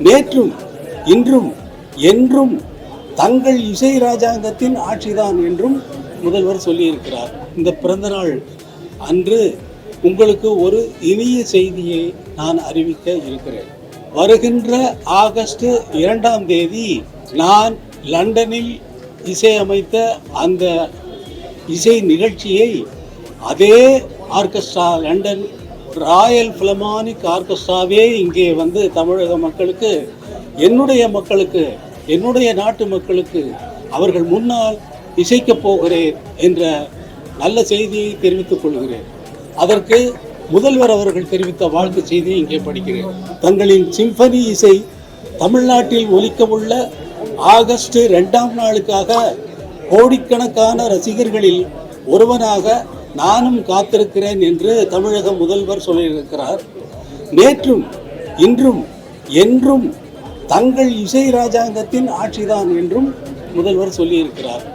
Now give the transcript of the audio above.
நேற்றும் இன்றும் என்றும் தங்கள் இசை ராஜாங்கத்தின் ஆட்சிதான் என்றும் முதல்வர் சொல்லியிருக்கிறார். இந்த பிறந்தநாள் அன்று உங்களுக்கு ஒரு இனிய செய்தியை நான் அறிவிக்க இருக்கிறேன். வருகின்ற ஆகஸ்ட் 2ஆம் தேதி நான் லண்டனில் இசையமைத்த அந்த இசை நிகழ்ச்சியை அதே ஆர்கெஸ்ட்ரா, லண்டன் ராயல் பிலமானிக் ஆர்கெஸ்ட்ராவே இங்கே வந்து தமிழக மக்களுக்கு, என்னுடைய மக்களுக்கு, என்னுடைய நாட்டு மக்களுக்கு அவர்கள் முன்னால் இசைக்கப் போகிறேன் என்ற நல்ல செய்தியை தெரிவித்துக் கொள்கிறேன். அதற்கு முதல்வர் அவர்கள் தெரிவித்த வாழ்த்து செய்தியை இங்கே படிக்கிறேன். தங்களின் சிம்பனி இசை தமிழ்நாட்டில் ஒலிக்கவுள்ள ஆகஸ்ட் 2ஆம் நாளுக்காக கோடிக்கணக்கான ரசிகர்களில் ஒருவனாக நானும் காத்திருக்கிறேன் என்று தமிழக முதல்வர் சொல்லியிருக்கிறார். நேற்றும் இன்றும் என்றும் தங்கள் இசை ராஜாங்கத்தின் ஆட்சிதான் என்றும் முதல்வர் சொல்லியிருக்கிறார்.